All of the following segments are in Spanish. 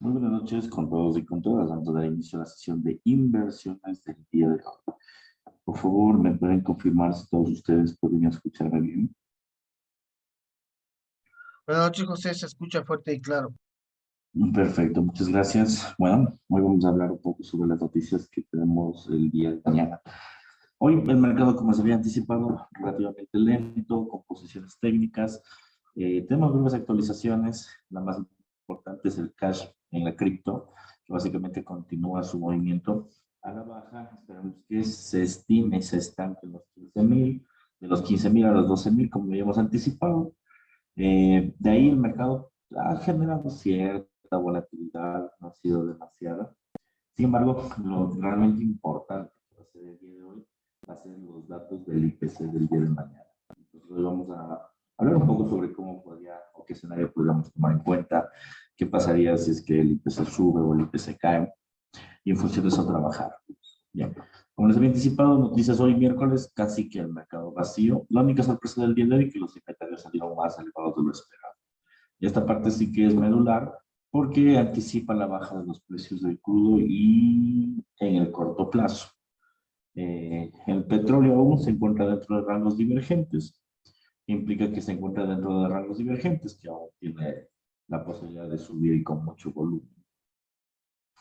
Muy buenas noches con todos y con todas. Antes de dar inicio a la sesión de inversiones del día de hoy. Por favor, ¿me pueden confirmar si todos ustedes pueden escucharme bien? Buenas noches, José. Se escucha fuerte y claro. Perfecto, muchas gracias. Bueno, hoy vamos a hablar un poco sobre las noticias que tenemos el día de mañana. Hoy el mercado, como se había anticipado, relativamente lento, con posiciones técnicas. Tenemos nuevas actualizaciones. La más importante es el cash en la cripto, que básicamente continúa su movimiento a la baja. Esperamos que se estime, se estanque en los 15.000, de los 15.000 a los 12.000, como habíamos anticipado. De ahí el mercado ha generado cierta volatilidad, no ha sido demasiada. Sin embargo, lo realmente importante que va a ser el día de hoy va a ser los datos del IPC del día de mañana. Entonces, hoy vamos a hablar un poco sobre cómo podría o qué escenario podríamos tomar en cuenta, qué pasaría si es que el IPC sube o el IPC cae, y en función de eso trabajar. Bien. Como les había anticipado, noticias hoy miércoles, casi que el mercado vacío. La única sorpresa del día de hoy es que los inventarios salieron más elevados de lo esperado. Y esta parte sí que es medular porque anticipa la baja de los precios del crudo y en el corto plazo. El petróleo aún se encuentra dentro de rangos divergentes. Implica que se encuentra dentro de rangos divergentes, que aún tiene la posibilidad de subir y con mucho volumen.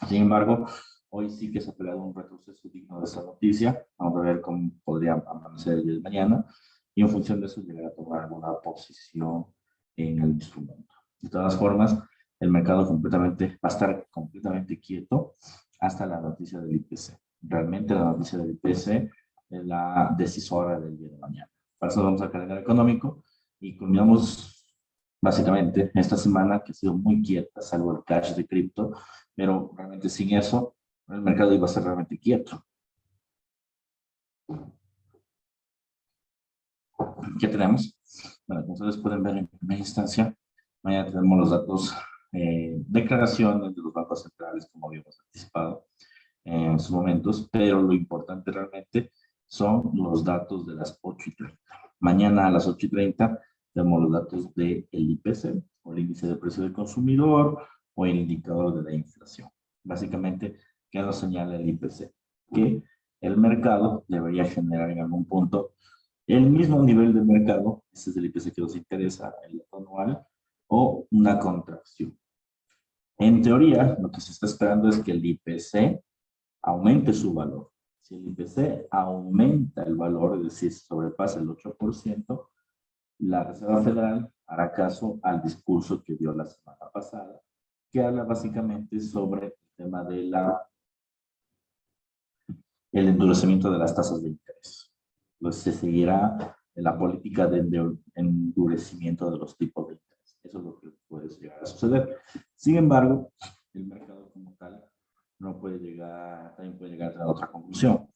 Sin embargo, hoy sí que se ha peleado un retroceso digno de esa noticia. Vamos a ver cómo podría amanecer el día de mañana y en función de eso llegar a tomar alguna posición en el instrumento. De todas formas, el mercado completamente va a estar completamente quieto hasta la noticia del IPC. Realmente la noticia del IPC es la decisora del día de mañana. Para eso vamos al calendario económico y culminamos básicamente esta semana que ha sido muy quieta, salvo el cash de cripto, pero realmente sin eso el mercado iba a ser realmente quieto. ¿Qué tenemos? Bueno, como ustedes pueden ver en primera instancia, mañana tenemos los datos, declaraciones de los bancos centrales, como habíamos anticipado en sus momentos, pero lo importante realmente son los datos de las 8:30. Mañana a las 8:30 tenemos los datos del IPC, o el índice de precio del consumidor, o el indicador de la inflación. Básicamente, ¿qué nos señala el IPC? Que el mercado debería generar en algún punto el mismo nivel de mercado, ese es el IPC que nos interesa, el anual, o una contracción. En teoría, lo que se está esperando es que el IPC aumente su valor. Si el IPC aumenta el valor, es decir, sobrepasa el 8%, la Reserva Federal hará caso al discurso que dio la semana pasada, que habla básicamente sobre el tema de el endurecimiento de las tasas de interés. Entonces se seguirá en la política de endurecimiento de los tipos de interés. Eso es lo que puede llegar a suceder. Sin embargo, el mercado como tal no puede llegar, también puede llegar a otra conclusión.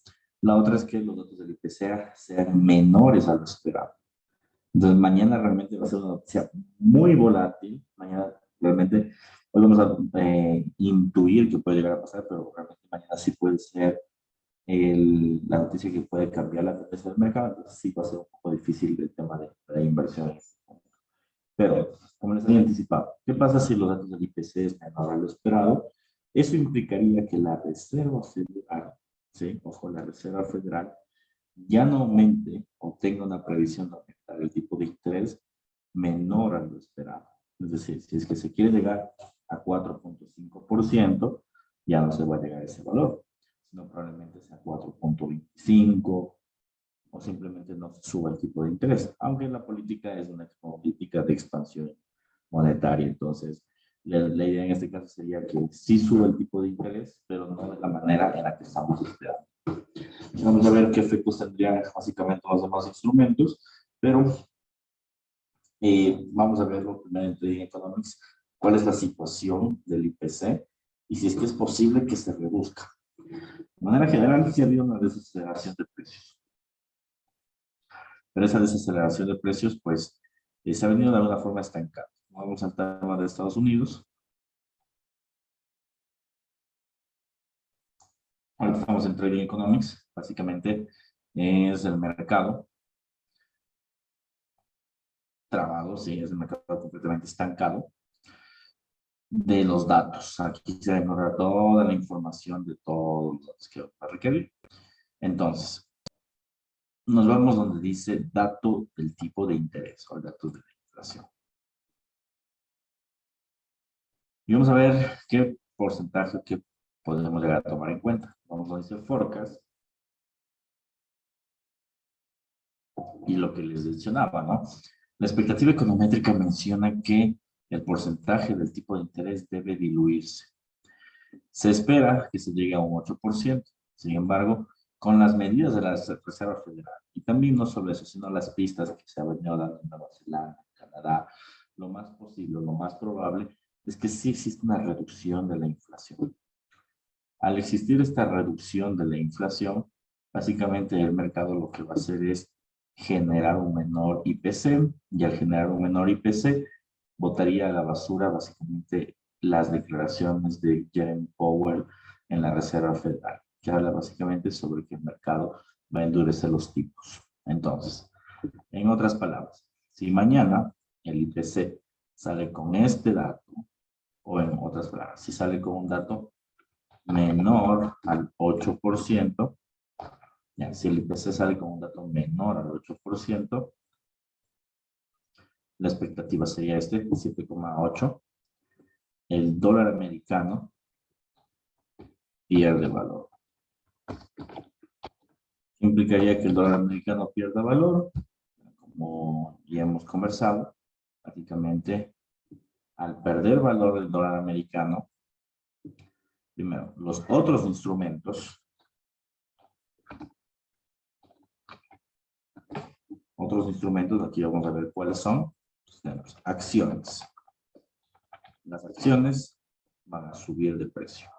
La otra es que los datos del IPC sean menores a lo esperado. Entonces, mañana realmente va a ser una noticia muy volátil. Mañana realmente, hoy vamos a intuir que puede llegar a pasar, pero realmente mañana sí puede ser la noticia que puede cambiar la tendencia del mercado. Entonces, sí va a ser un poco difícil el tema de inversiones. Pero, como les había anticipado, ¿qué pasa si los datos del IPC es menor a lo esperado? Eso implicaría que la Reserva Federal, ¿sí? Ojo, la Reserva Federal ya no aumente o tenga una previsión de aumentar el tipo de interés menor a lo esperado. Es decir, si es que se quiere llegar a 4.5%, ya no se va a llegar a ese valor, sino probablemente sea 4.25 o simplemente no suba el tipo de interés, aunque la política es una política de expansión monetaria. Entonces, la idea en este caso sería que sí suba el tipo de interés, pero no de la manera en la que estamos esperando. Vamos a ver qué efectos tendrían básicamente los demás instrumentos, pero vamos a verlo primero en Trading Economics, cuál es la situación del IPC y si es que es posible que se reduzca. De manera general, sí ha habido una desaceleración de precios. Pero esa desaceleración de precios, pues, se ha venido de alguna forma estancada. Vamos al tema de Estados Unidos. Ahora estamos en Trading Economics. Básicamente es el mercado trabado, sí, es el mercado completamente estancado. de los datos. Aquí se va a encontrar toda la información de todos los datos que va a requerir. Entonces, nos vamos donde dice dato del tipo de interés o el dato de la inflación. Y vamos a ver qué porcentaje que podemos llegar a tomar en cuenta. Vamos a decir forecast. Y lo que les mencionaba, ¿no? La expectativa econométrica menciona que el porcentaje del tipo de interés debe diluirse. Se espera que se llegue a un 8%. Sin embargo, con las medidas de la Reserva Federal, y también no solo eso, sino las pistas que se han venido dando en Nueva Zelanda, Canadá, lo más posible, lo más probable, es que sí existe una reducción de la inflación. Al existir esta reducción de la inflación, básicamente el mercado lo que va a hacer es generar un menor IPC, y al generar un menor IPC, botaría a la basura básicamente las declaraciones de Jeremy Powell en la Reserva Federal, que habla básicamente sobre que el mercado va a endurecer los tipos. Entonces, en otras palabras, si mañana el IPC sale con este dato, o en otras palabras, si sale con un dato menor al 8%, ya, si el IPC sale con un dato menor al 8%, la expectativa sería 7,8. El dólar americano pierde valor. ¿Qué implicaría que el dólar americano pierda valor? Como ya hemos conversado, prácticamente al perder valor del dólar americano, primero, los otros instrumentos, aquí vamos a ver cuáles son. Tenemos acciones. Las acciones van a subir de precio.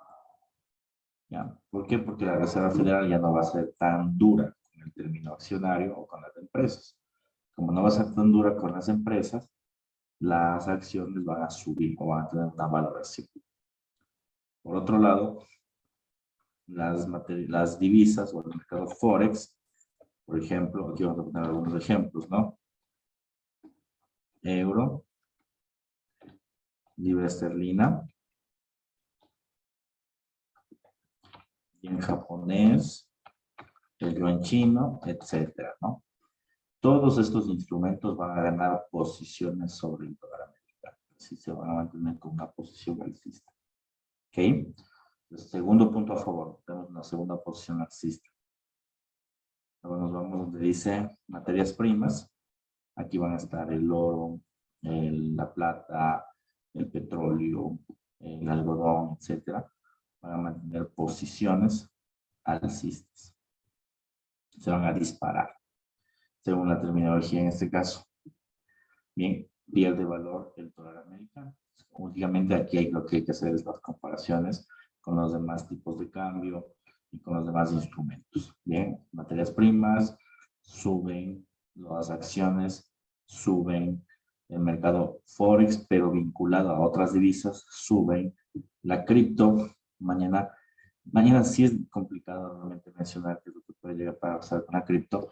¿Ya? ¿Por qué? Porque la Reserva Federal ya no va a ser tan dura con el término accionario o con las empresas. Como no va a ser tan dura con las empresas, las acciones van a subir o van a tener una valoración. Por otro lado, las divisas o el mercado Forex, por ejemplo, aquí vamos a poner algunos ejemplos, ¿no? Euro, libra esterlina, yen japonés, el yuan chino, etcétera, ¿no? Todos estos instrumentos van a ganar posiciones sobre el dólar americano. Así se van a mantener con una posición alcista. ¿Ok? El segundo punto a favor. Tenemos una segunda posición alcista. Luego nos vamos donde dice materias primas. Aquí van a estar el oro, la plata, el petróleo, el algodón, etcétera. Van a mantener posiciones alcistas. Se van a disparar, según la terminología en este caso. Bien, pierde valor el dólar americano. Únicamente aquí lo que hay que hacer es las comparaciones con los demás tipos de cambio y con los demás instrumentos. Bien, materias primas suben, las acciones suben, el mercado Forex, pero vinculado a otras divisas, suben. La cripto, mañana sí es complicado realmente mencionar qué es lo que puede llegar a pasar con la cripto.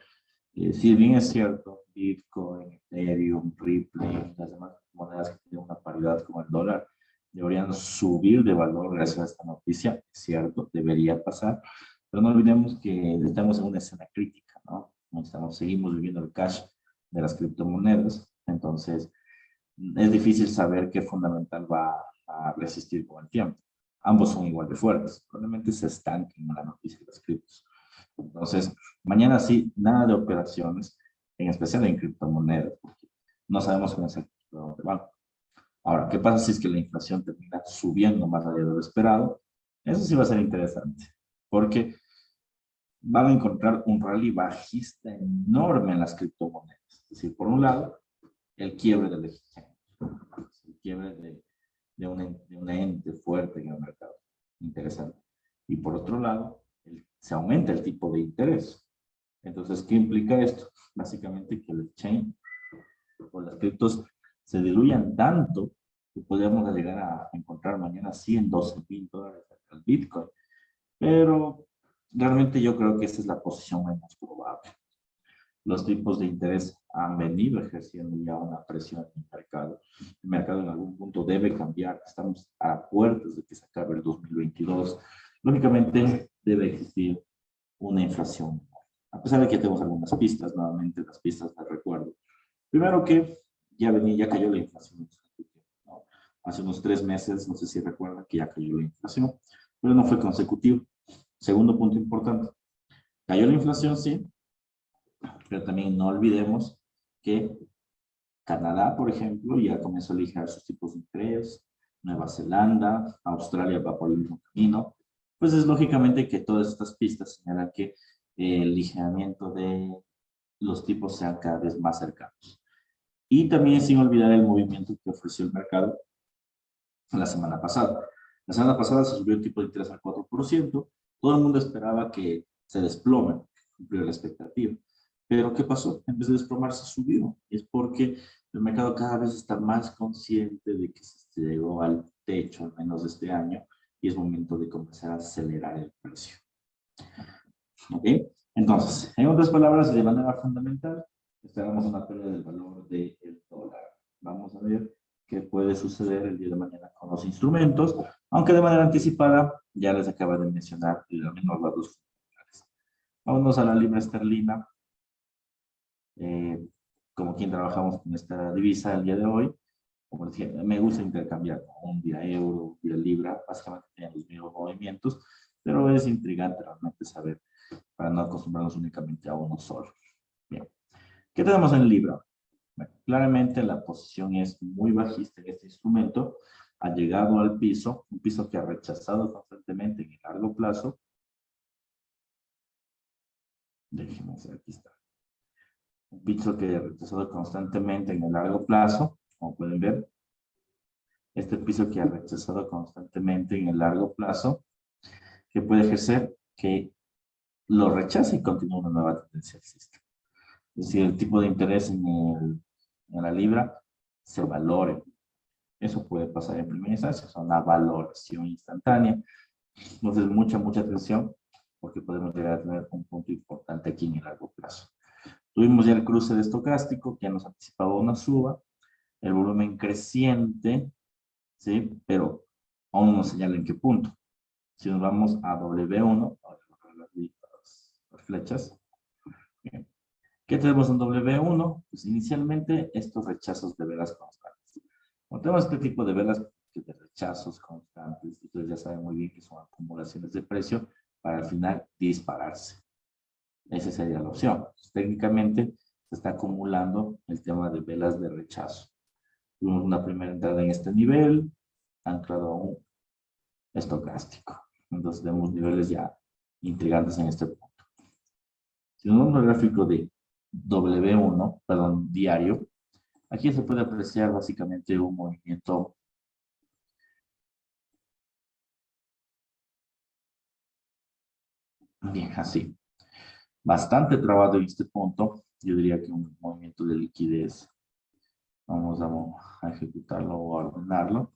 Si bien es cierto, Bitcoin, Ethereum, Ripple, las demás monedas que tienen una paridad como el dólar, deberían subir de valor gracias a esta noticia. Es cierto, debería pasar, pero no olvidemos que estamos en una escena crítica, ¿no? Seguimos viviendo el cash de las criptomonedas, entonces es difícil saber qué fundamental va a resistir con el tiempo. Ambos son igual de fuertes, probablemente se estanquen en la noticia de las criptos. Entonces, mañana sí, nada de operaciones, en especial en criptomonedas, porque no sabemos cómo es el dónde van. Ahora, ¿qué pasa si es que la inflación termina subiendo más allá de lo esperado? Eso sí va a ser interesante, porque van a encontrar un rally bajista enorme en las criptomonedas. Es decir, por un lado, el quiebre del exchange, el quiebre de un ente fuerte en el mercado. Interesante. Y por otro lado, se aumenta el tipo de interés. Entonces, ¿qué implica esto? Básicamente que el exchange o las criptos se diluyan tanto que podríamos llegar a encontrar mañana $112,000 al Bitcoin. Pero realmente yo creo que esa es la posición menos probable. los tipos de interés han venido ejerciendo ya una presión en el mercado. El mercado en algún punto debe cambiar. Estamos a puertas de que se acabe el 2022. Lógicamente, debe existir una inflación. A pesar de que tenemos algunas pistas, nuevamente las pistas de recuerdo. Primero que ya cayó la inflación, ¿no? Hace unos 3 meses, no sé si recuerdan que ya cayó la inflación, pero no fue consecutivo. Segundo punto importante, cayó la inflación, sí, pero también no olvidemos que Canadá, por ejemplo, ya comenzó a aligerar sus tipos de interés, Nueva Zelanda, Australia va por el mismo camino. Pues es lógicamente que todas estas pistas señalan que el ligeramiento de los tipos sean cada vez más cercanos. Y también sin olvidar el movimiento que ofreció el mercado la semana pasada. La semana pasada se subió el tipo de interés al 4%. Todo el mundo esperaba que se desplome, cumplió la expectativa. Pero ¿qué pasó? En vez de desplomarse, subió. Es porque el mercado cada vez está más consciente de que se llegó al techo, al menos de este año, y es momento de comenzar a acelerar el precio. ¿Ok? Entonces, en otras palabras, de manera fundamental, esperamos una pérdida del valor del dólar. Vamos a ver qué puede suceder el día de mañana con los instrumentos, aunque de manera anticipada, ya les acabo de mencionar al menos las dos fundamentales. Vámonos a la libra esterlina. Como quien trabajamos con esta divisa el día de hoy, como les dije, me gusta intercambiar un día euro, un día libra, básicamente tienen los mismos movimientos, pero es intrigante realmente saber, para no acostumbrarnos únicamente a uno solo. Bien, ¿qué tenemos en libra? Bueno, claramente la posición es muy bajista en este instrumento, ha llegado al piso, un piso que ha rechazado constantemente en el largo plazo. Déjenme ver, aquí está. Un piso que ha rechazado constantemente en el largo plazo, como pueden ver. Este piso que ha rechazado constantemente en el largo plazo, que puede ejercer que lo rechace y continúe una nueva tendencia alcista. Es decir, el tipo de interés en la libra se valore. Eso puede pasar en primera instancia, es una valoración instantánea. Entonces, mucha atención, porque podemos llegar a tener un punto importante aquí en el largo plazo. Tuvimos ya el cruce de estocástico, que nos anticipaba una suba, el volumen creciente, ¿sí? Pero aún no señala en qué punto. Si nos vamos a W1, las flechas, bien. ¿Qué tenemos en W1? Pues inicialmente estos rechazos de velas constantes. Cuando tenemos este tipo de velas de rechazos constantes, ustedes ya saben muy bien que son acumulaciones de precio para al final dispararse. Esa sería la opción. Pues, técnicamente se está acumulando el tema de velas de rechazo. Tuvimos una primera entrada en este nivel, anclado a un estocástico. Entonces tenemos niveles ya intrigantes en este punto. Si nos vamos al gráfico de W1, perdón, diario, aquí se puede apreciar básicamente un movimiento bien así. Bastante trabado en este punto. Yo diría que un movimiento de liquidez. Vamos a ejecutarlo o a ordenarlo.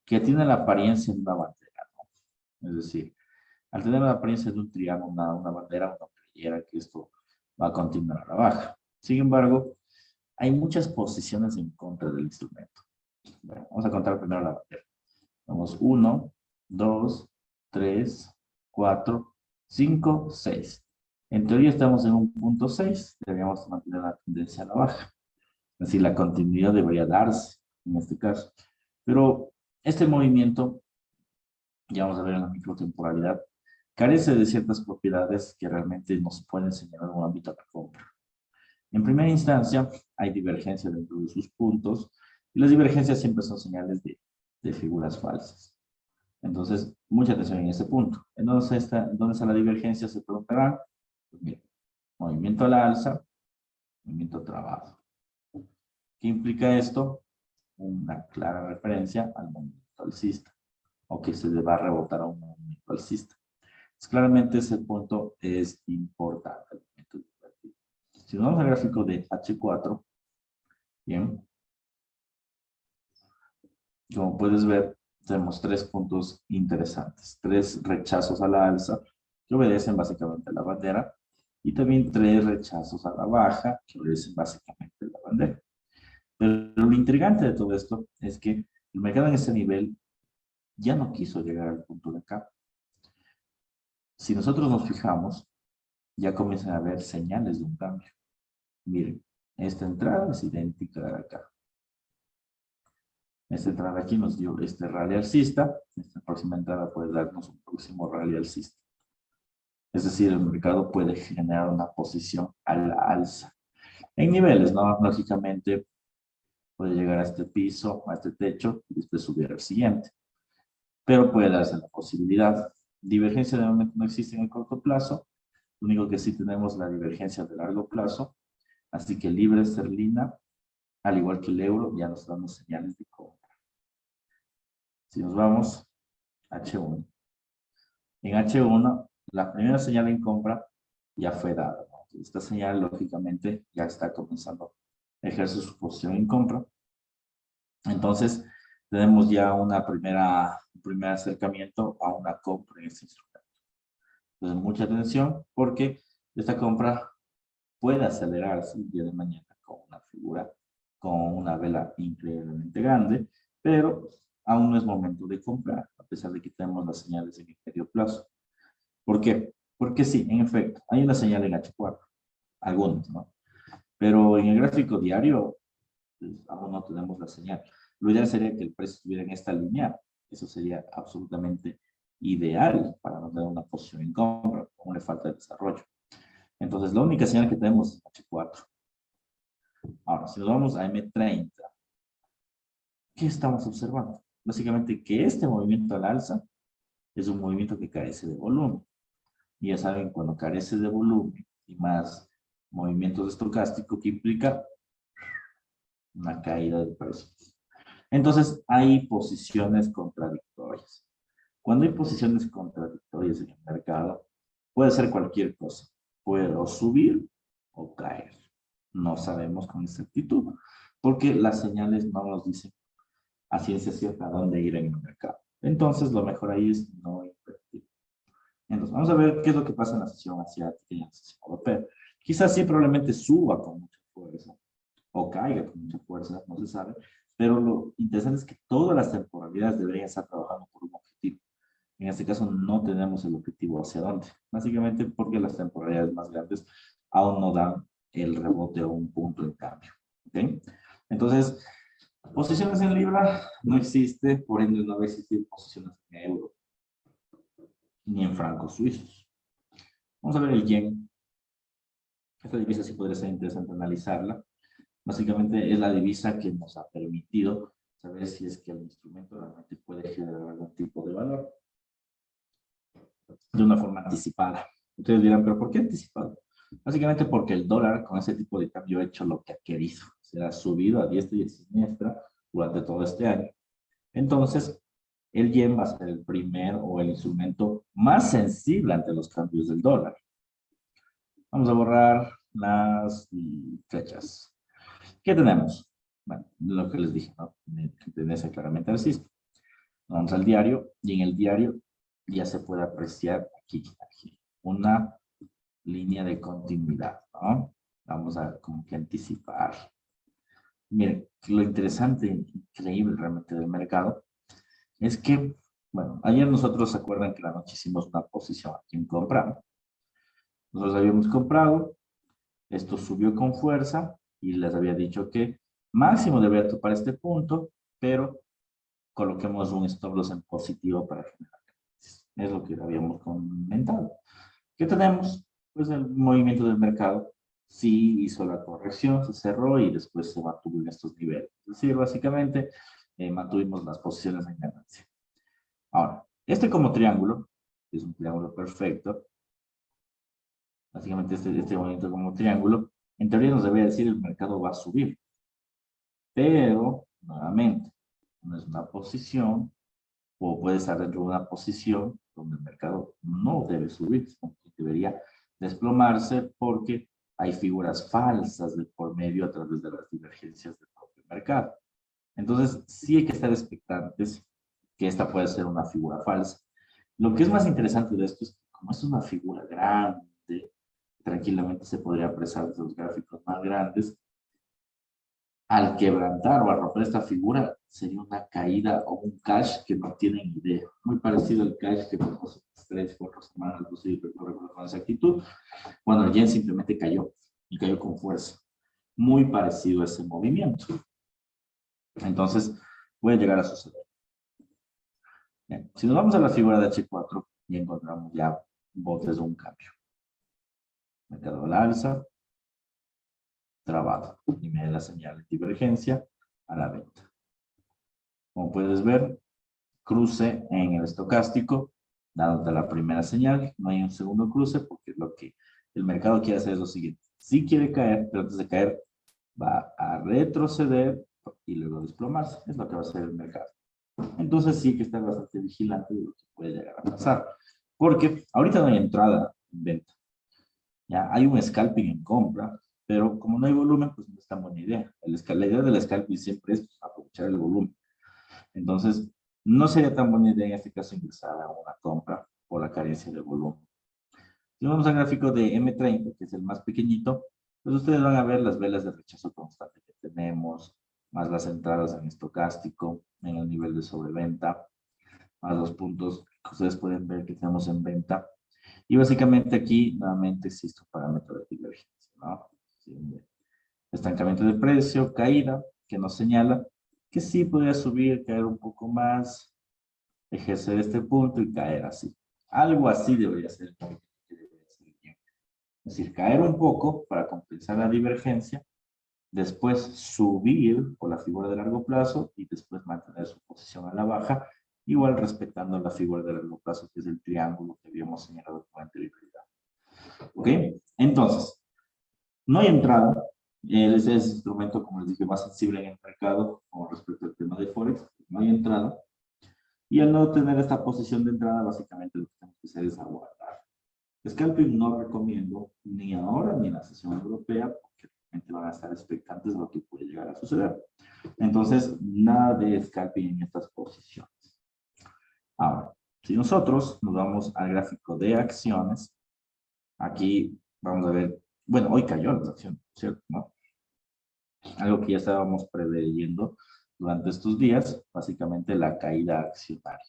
Que tiene la apariencia de una bandera, ¿no? Es decir, al tener la apariencia de un triángulo, una bandera, uno creyera que esto va a continuar a la baja. Sin embargo, hay muchas posiciones en contra del instrumento. Bueno, vamos a contar primero la bandera. Vamos 1, 2, 3, 4, 5, 6. En teoría estamos en un punto 6, deberíamos mantener la tendencia a la baja. Es decir, la continuidad debería darse en este caso. Pero este movimiento, ya vamos a ver en la microtemporalidad, carece de ciertas propiedades que realmente nos pueden señalar un ámbito de compra. En primera instancia, hay divergencia dentro de sus puntos, y las divergencias siempre son señales de figuras falsas. Entonces, mucha atención en este punto. ¿Dónde está la divergencia? Se preguntarán. Pues mira, movimiento a la alza, movimiento trabado. ¿Qué implica esto? Una clara referencia al movimiento alcista, o que se le va a rebotar a un movimiento alcista. Pues claramente ese punto es importante. Si nos vamos al gráfico de H4, bien, como puedes ver, tenemos 3 puntos interesantes, 3 rechazos a la alza que obedecen básicamente a la bandera y también 3 rechazos a la baja, que obedecen básicamente la bandera. Pero lo intrigante de todo esto es que el mercado en ese nivel ya no quiso llegar al punto de acá. Si nosotros nos fijamos, ya comienzan a haber señales de un cambio. Miren, esta entrada es idéntica a acá. Esta entrada aquí nos dio este rally alcista. Esta próxima entrada puede darnos un próximo rally alcista. Es decir, el mercado puede generar una posición a la alza. En niveles, ¿no? Lógicamente, puede llegar a este piso, a este techo, y después subir al siguiente. Pero puede darse la posibilidad. Divergencia de momento no existe en el corto plazo. Lo único que sí tenemos es la divergencia de largo plazo. Así que libra esterlina, al igual que el euro, ya nos damos señales de compra. Si nos vamos a H1. En H1, la primera señal en compra ya fue dada, ¿no? Esta señal, lógicamente, ya está comenzando a ejercer su posición en compra. Entonces, tenemos ya un primer acercamiento a una compra en este instrumento. Entonces, mucha atención, porque esta compra puede acelerarse el día de mañana con una figura, con una vela increíblemente grande, pero aún no es momento de comprar, a pesar de que tenemos las señales en el medio plazo. ¿Por qué? Porque sí, en efecto, hay una señal en H4, algunos, ¿no? Pero en el gráfico diario, pues, aún no tenemos la señal. Lo ideal sería que el precio estuviera en esta línea. Eso sería absolutamente ideal para no tener una posición en compra, como le falta de desarrollo. Entonces, la única señal que tenemos es H4. Ahora, si nos vamos a M30, ¿qué estamos observando? Básicamente que este movimiento al alza es un movimiento que carece de volumen. Y ya saben, cuando carece de volumen y más movimientos estocásticos, que implica una caída de precios. Entonces, hay posiciones contradictorias. Cuando hay posiciones contradictorias en el mercado, puede ser cualquier cosa. Puede o subir o caer. No sabemos con exactitud, porque las señales no nos dicen a ciencia cierta a dónde ir en el mercado. Entonces, lo mejor ahí es no invertir. Entonces, vamos a ver qué es lo que pasa en la sesión asiática y en la sesión europea. Quizás sí probablemente suba con mucha fuerza o caiga con mucha fuerza, no se sabe, pero lo interesante es que todas las temporalidades deberían estar trabajando por un objetivo. En este caso no tenemos el objetivo hacia dónde, básicamente porque las temporalidades más grandes aún no dan el rebote o un punto de cambio. ¿Okay? Entonces, posiciones en libra no existe, por ende no va a existir posiciones en euro, ni en francos suizos. Vamos a ver el yen. Esta divisa sí podría ser interesante analizarla. Básicamente es la divisa que nos ha permitido saber si es que el instrumento realmente puede generar algún tipo de valor de una forma anticipada. Ustedes dirán, ¿pero por qué anticipado? Básicamente porque el dólar con ese tipo de cambio ha hecho lo que ha querido. Se ha subido a diestra y a siniestra durante todo este año. Entonces, el yen va a ser el primer o el instrumento más sensible ante los cambios del dólar. Vamos a borrar las flechas. ¿Qué tenemos? Bueno, lo que les dije, ¿no? Tendencia claramente alcista. Vamos al diario y en el diario ya se puede apreciar aquí una línea de continuidad, ¿no? Vamos a como que anticipar. Miren, lo interesante, increíble realmente del mercado es que, bueno, ayer nosotros se acuerdan que la noche hicimos una posición aquí en compra. Nosotros habíamos comprado, esto subió con fuerza y les había dicho que máximo debería topar este punto, pero coloquemos un stop loss en positivo para generar ganancias. Es lo que habíamos comentado. ¿Qué tenemos? Pues el movimiento del mercado sí hizo la corrección, se cerró y después se mantuvo en estos niveles. Es decir, básicamente mantuvimos las posiciones en ganancia. Ahora, este como triángulo, que es un triángulo perfecto, básicamente este movimiento como triángulo, en teoría nos debería decir el mercado va a subir. Pero, nuevamente, no es una posición, o puede estar dentro de una posición donde el mercado no debe subir, debería desplomarse porque hay figuras falsas de por medio a través de las divergencias del propio mercado. Entonces, sí hay que estar expectantes que esta puede ser una figura falsa. Lo que es más interesante de esto es que como es una figura grande, tranquilamente se podría apreciar desde los gráficos más grandes. Al quebrantar o al romper esta figura, sería una caída o un cash que no tienen idea. Muy parecido al cash que vimos en las 3, 4 semanas, no sé si recuerdo con exactitud. Bueno, el yen simplemente cayó y cayó con fuerza. Muy parecido a ese movimiento. Entonces, puede llegar a suceder. Bien, si nos vamos a la figura de H4, ya encontramos ya botes de un cambio. Mercado al alza, trabado. Y me da la señal de divergencia a la venta. Como puedes ver, cruce en el estocástico, dándote la primera señal. No hay un segundo cruce porque lo que el mercado quiere hacer es lo siguiente. Sí quiere caer, pero antes de caer va a retroceder y luego desplomarse. Es lo que va a hacer el mercado. Entonces sí hay que estar bastante vigilante de lo que puede llegar a pasar. Porque ahorita no hay entrada en venta. Ya hay un scalping en compra, pero como no hay volumen, pues no es tan buena idea. La idea del scalping siempre es aprovechar el volumen. Entonces, no sería tan buena idea en este caso ingresar a una compra por la carencia de volumen. Si vamos al gráfico de M30, que es el más pequeñito, pues ustedes van a ver las velas de rechazo constante que tenemos, más las entradas en estocástico, en el nivel de sobreventa, más los puntos que ustedes pueden ver que tenemos en venta. Y básicamente aquí nuevamente existe un parámetro de divergencia, ¿no? Estancamiento de precio, caída, que nos señala que sí podría subir, caer un poco más, ejercer este punto y caer así. Algo así debería ser el movimiento que debería ser bien. Es decir, caer un poco para compensar la divergencia, después subir por la figura de largo plazo y después mantener su posición a la baja, igual respetando la figura de largo plazo, que es el triángulo que habíamos señalado con anterioridad. ¿Ok? Entonces, no hay entrada. Ese es el instrumento, como les dije, más sensible en el mercado con respecto al tema de Forex. No hay entrada. Y al no tener esta posición de entrada, básicamente lo que tenemos que hacer es aguardar. Scalping no recomiendo ni ahora ni en la sesión europea, porque realmente van a estar expectantes de lo que puede llegar a suceder. Entonces, nada de scalping en estas posiciones. Ahora, si nosotros nos vamos al gráfico de acciones, aquí vamos a ver, bueno, hoy cayó la acción, ¿cierto? ¿No? Algo que ya estábamos preveyendo durante estos días, básicamente la caída accionaria.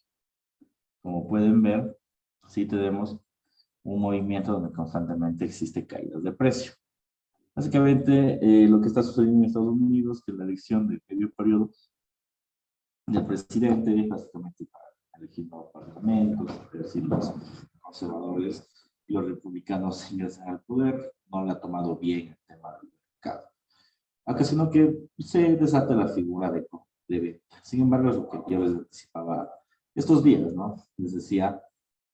Como pueden ver, sí tenemos un movimiento donde constantemente existe caídas de precio. Básicamente, lo que está sucediendo en Estados Unidos, que la elección de medio periodo del presidente, básicamente para elegir nuevos parlamentos, ver si los conservadores y los republicanos ingresan al poder, no le ha tomado bien el tema del mercado. Acá sino que se desata la figura de venta. Sin embargo, es lo que yo les anticipaba estos días, ¿no? Les decía,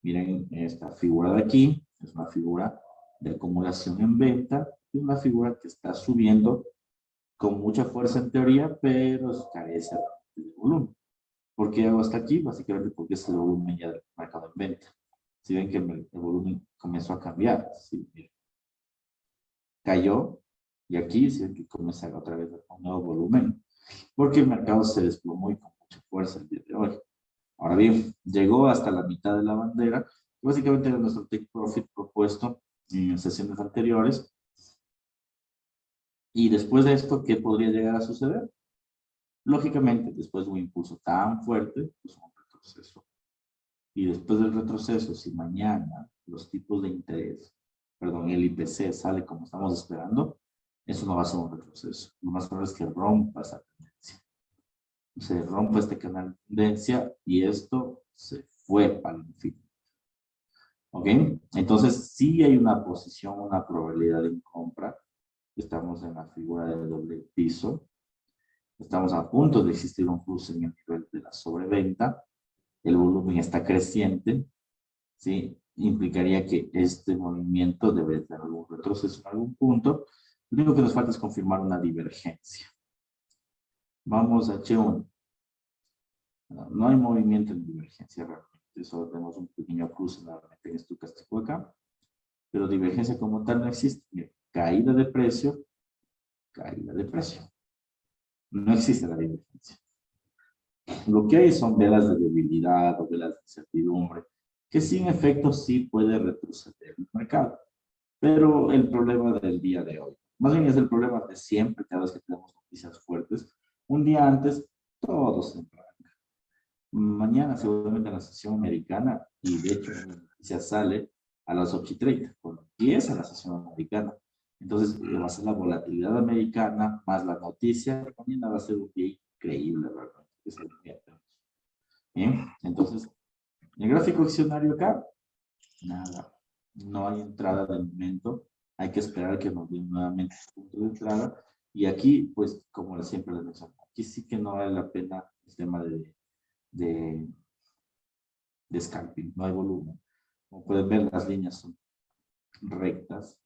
miren, esta figura de aquí es una figura de acumulación en venta, es una figura que está subiendo con mucha fuerza en teoría, pero carece de volumen. ¿Por qué hago hasta aquí? Básicamente porque es el volumen ya del mercado en venta. Si ven que el volumen comenzó a cambiar, ¿sí? Miren. Cayó, y aquí sí que comienza otra vez un nuevo volumen, porque el mercado se desplomó y con mucha fuerza el día de hoy. Ahora bien, llegó hasta la mitad de la bandera, que básicamente era nuestro take profit propuesto en sesiones anteriores. Y después de esto, ¿qué podría llegar a suceder? Lógicamente, después de un impulso tan fuerte, pues un retroceso. Y después del retroceso, si mañana los tipos de interés, perdón, el IPC sale como estamos esperando, eso no va a ser un retroceso. Lo más probable es que rompa esa tendencia. Se rompa este canal de tendencia y esto se fue al infinito. ¿Ok? Entonces, sí hay una posición, una probabilidad en compra. Estamos en la figura de doble piso. Estamos a punto de existir un cruce en el nivel de la sobreventa. El volumen está creciente. ¿Sí? Implicaría que este movimiento debe tener algún retroceso en algún punto. Lo único que nos falta es confirmar una divergencia. Vamos a H1. No hay movimiento en divergencia realmente. Solo tenemos un pequeño cruce nuevamente en estocástico acá. Pero divergencia como tal no existe. Bien, caída de precio, caída de precio. No existe la divergencia. Lo que hay son velas de debilidad o velas de incertidumbre, que sin efecto sí puede retroceder el mercado. Pero el problema del día de hoy, más bien es el problema de siempre, cada vez que tenemos noticias fuertes, un día antes, todo se arranca. Mañana seguramente en la sesión americana, y de hecho la noticia sale a las 8:30, cuando empieza la sesión americana. Entonces va a ser la volatilidad americana más la noticia. Mañana va a ser un día increíble, realmente. Es el día de hoy. Bien, entonces, el gráfico accionario acá, nada. No hay entrada de momento. Hay que esperar que nos den nuevamente el punto de entrada. Y aquí, pues, como siempre les menciono, aquí sí que no vale la pena el tema de, de scalping, no hay volumen. Como pueden ver, las líneas son rectas,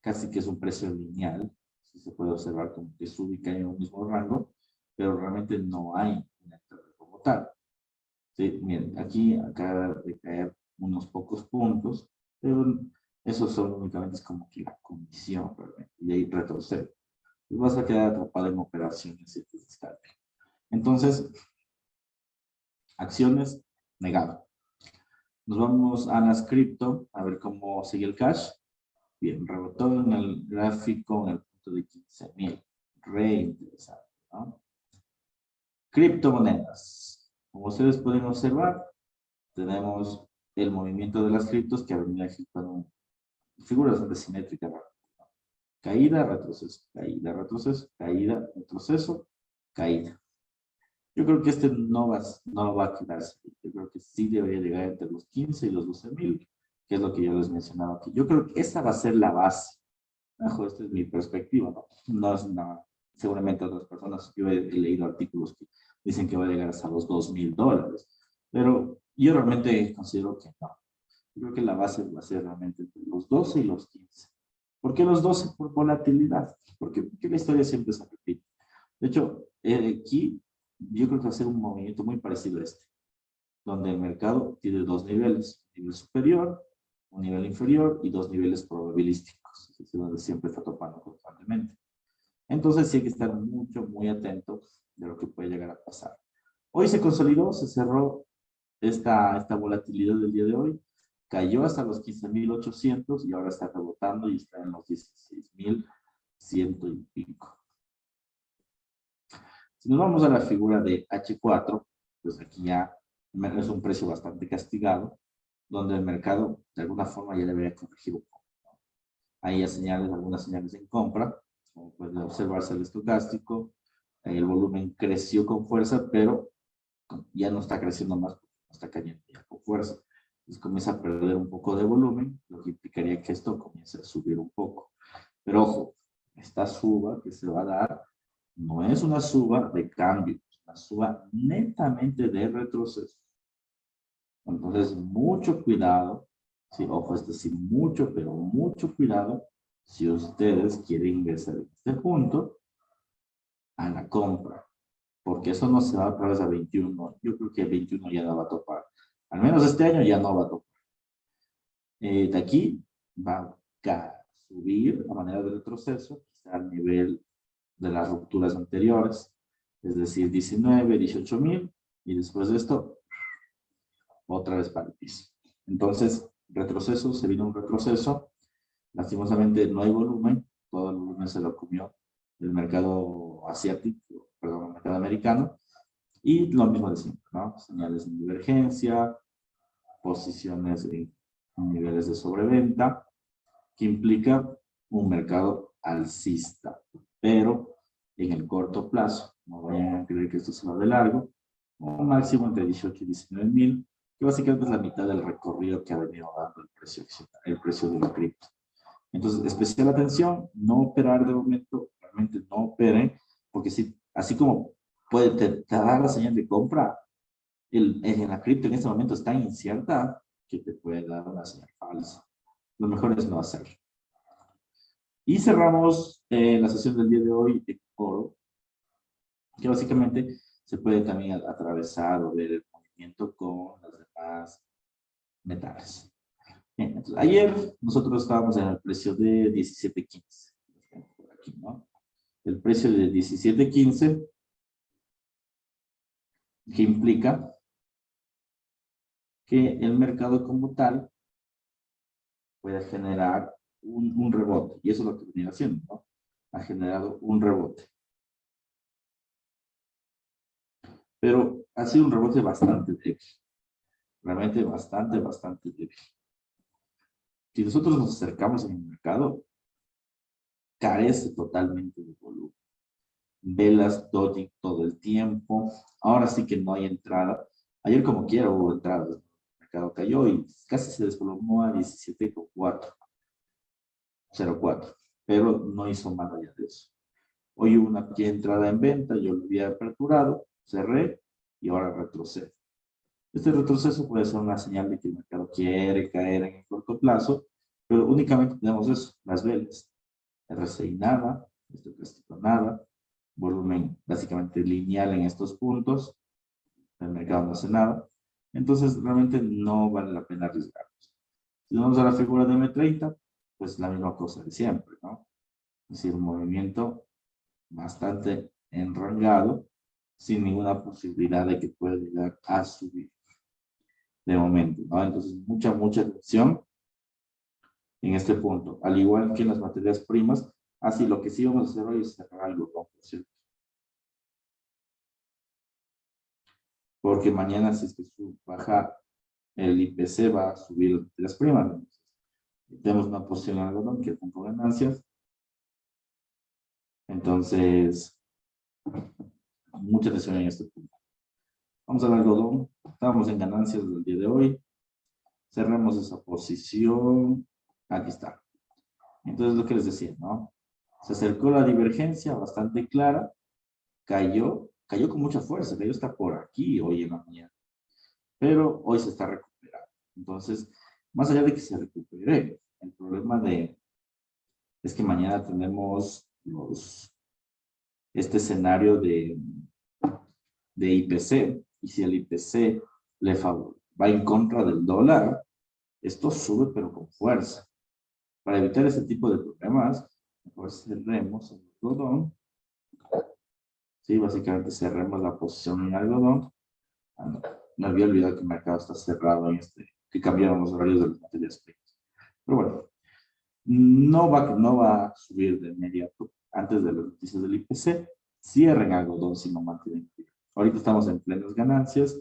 casi que es un precio lineal, si se puede observar como que se ubica en un mismo rango, pero realmente no hay una entrada como tal. Sí, miren, aquí acaba de caer unos pocos puntos, pero esos son únicamente como que la comisión, realmente, y de ahí retrocede. Y vas a quedar atrapado en operaciones de scalping. Entonces, acciones, negado. Nos vamos a las cripto, a ver cómo sigue el cash. Bien, rebotó en el gráfico en el punto de 15,000. Re interesante, ¿no? Criptomonedas. Como ustedes pueden observar, tenemos el movimiento de las criptos que ha venido ejecutando figuras bastante simétricas. Caída, retroceso, caída, retroceso, caída, retroceso, caída. Yo creo que este no va a quedarse. Yo creo que sí debería llegar entre los 15 y los 12,000, que es lo que yo les mencionaba aquí. Yo creo que esa va a ser la base. Bajo, esta es mi perspectiva, ¿no? No es nada. Seguramente otras personas, yo he leído artículos que dicen que va a llegar hasta los $2,000, pero yo realmente considero que no. Yo creo que la base va a ser realmente entre los 12 y los 15. ¿Por qué los 12? Por volatilidad. Porque la historia siempre se repite. De hecho, aquí yo creo que va a ser un movimiento muy parecido a este, donde el mercado tiene dos niveles, un nivel superior, un nivel inferior y dos niveles probabilísticos, es decir, donde siempre está topando constantemente. Entonces sí hay que estar muy atento de lo que puede llegar a pasar. Hoy se consolidó, se cerró esta volatilidad del día de hoy, cayó hasta los 15,800 y ahora está rebotando y está en los 16,100 y pico. Si nos vamos a la figura de H4, pues aquí ya es un precio bastante castigado, donde el mercado de alguna forma ya debería corregir un poco. Hay ya señales, algunas señales en compra, como puede observarse el estocástico, el volumen creció con fuerza, pero ya no está creciendo más, no está cayendo ya con fuerza. Entonces comienza a perder un poco de volumen, lo que implicaría que esto comience a subir un poco. Pero ojo, esta suba que se va a dar no es una suba de cambio, es una suba netamente de retroceso. Entonces, mucho cuidado, sí, ojo, es decir, mucho, pero mucho cuidado si ustedes quieren ingresar en este punto a la compra, porque eso no se va otra vez a 21. Yo creo que 21 ya no va a topar. Al menos este año ya no va a topar. De aquí va a subir a manera de retroceso, quizá al nivel de las rupturas anteriores, es decir, 19, 18,000, y después de esto, otra vez para el piso. Entonces, retroceso, se vino un retroceso, lastimosamente no hay volumen, todo el volumen se lo comió el mercado asiático, perdón, el mercado americano, y lo mismo de siempre, ¿no? Señales de divergencia, posiciones en niveles de sobreventa, que implica un mercado alcista, pero en el corto plazo, no vayan a creer que esto se va de largo, un máximo entre 18 y 19,000, que básicamente es la mitad del recorrido que ha venido dando el precio de la cripto. Entonces, especial atención, no operar de momento, realmente no operen, porque si, así como te da la señal de compra, en la cripto en este momento es tan incierta que te puede dar una señal falsa. Lo mejor es no hacerlo. Y cerramos la sesión del día de hoy de oro, que básicamente se puede también atravesar o ver el movimiento con los demás metales. Bien, entonces, ayer nosotros estábamos en el precio de 17.15. Por aquí, ¿no? El precio de 17.15, que implica que el mercado como tal puede generar un rebote. Y eso es lo que venía haciendo, ¿no? Ha generado un rebote. Pero ha sido un rebote bastante débil. Realmente bastante débil. Si nosotros nos acercamos en el mercado, carece totalmente de volumen. Velas dodging todo el tiempo. Ahora sí que no hay entrada. Ayer como quiera hubo entradas. El mercado cayó y casi se desplomó a 17,04. Pero no hizo más allá de eso. Hoy hubo una pequeña entrada en venta, yo lo había aperturado, cerré y ahora retrocedo. Este retroceso puede ser una señal de que el mercado quiere caer en el corto plazo, pero únicamente tenemos eso, las velas. RSI nada, estocástico nada, volumen básicamente lineal en estos puntos, el mercado no hace nada, entonces realmente no vale la pena arriesgarnos. Si vamos a la figura de M30, pues la misma cosa de siempre, ¿no? Es decir, un movimiento bastante enrangado, sin ninguna posibilidad de que pueda llegar a subir de momento, ¿no? Entonces, mucha atención en este punto. Al igual que en las materias primas, así lo que sí vamos a hacer hoy es cerrar algodón, por cierto. Porque mañana, si es que baja el IPC, va a subir las materias primas. Entonces, tenemos una posición en algodón que está con ganancias. Entonces, mucha atención en este punto. Vamos al algodón. Estábamos en ganancias del día de hoy. Cerramos esa posición. Aquí está. Entonces, lo que les decía, ¿no? Se acercó la divergencia bastante clara. Cayó con mucha fuerza. Cayó hasta por aquí hoy en la mañana. Pero hoy se está recuperando. Entonces, más allá de que se recupere, el problema es que mañana tenemos este escenario de IPC. Y si el IPC va en contra del dólar, esto sube pero con fuerza. Para evitar ese tipo de problemas, mejor cerremos el algodón. Sí, básicamente cerremos la posición en algodón. No había olvidado que el mercado está cerrado en que cambiaron los horarios de las materias primas. Pero bueno, no va a subir de inmediato antes de las noticias del IPC. Cierren algodón si no mantienen. Ahorita estamos en plenas ganancias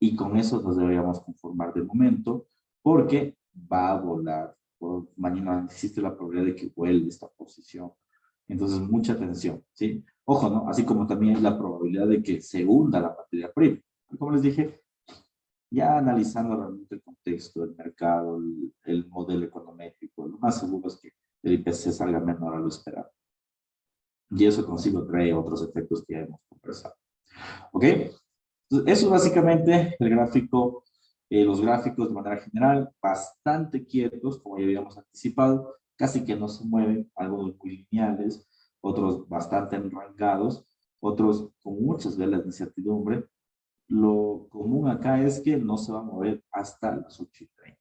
y con eso nos deberíamos conformar de momento porque va a volar. Mañana existe la probabilidad de que vuelva esta posición. Entonces, mucha atención, ¿sí? Ojo, ¿no? Así como también hay la probabilidad de que se hunda la materia prima. Como les dije, ya analizando realmente el contexto del mercado, el modelo econométrico, lo más seguro es que el IPC salga menor a lo esperado. Y eso consigo trae otros efectos que ya hemos conversado. ¿Ok? Entonces, eso es básicamente el gráfico, los gráficos de manera general, bastante quietos, como ya habíamos anticipado, casi que no se mueven, algunos muy lineales, otros bastante enrangados, otros con muchas velas de incertidumbre. Lo común acá es que no se va a mover hasta las 8:30.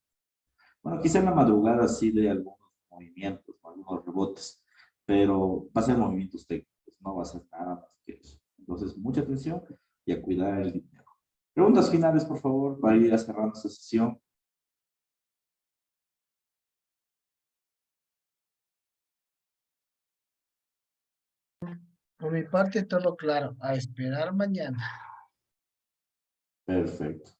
Bueno, quizá en la madrugada sí de algunos movimientos, algunos rebotes, pero va a ser movimientos técnicos, no va a ser nada más que eso. Entonces, mucha atención y a cuidar el dinero. Preguntas finales, por favor, para ir a cerrando esta sesión. Por mi parte, todo claro. A esperar mañana. Perfecto.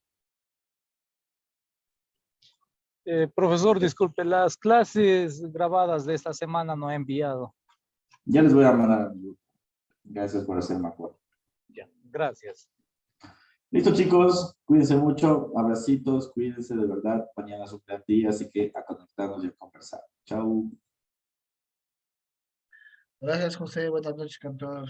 Profesor, disculpe, las clases grabadas de esta semana no he enviado. Ya les voy a mandar. Gracias por hacerme acuerdo. Ya, gracias. Listo, chicos. Cuídense mucho. Abracitos. Cuídense de verdad. Mañana es un gran día, así que a conectarnos y a conversar. Chao. Gracias, José. Buenas noches, campeón.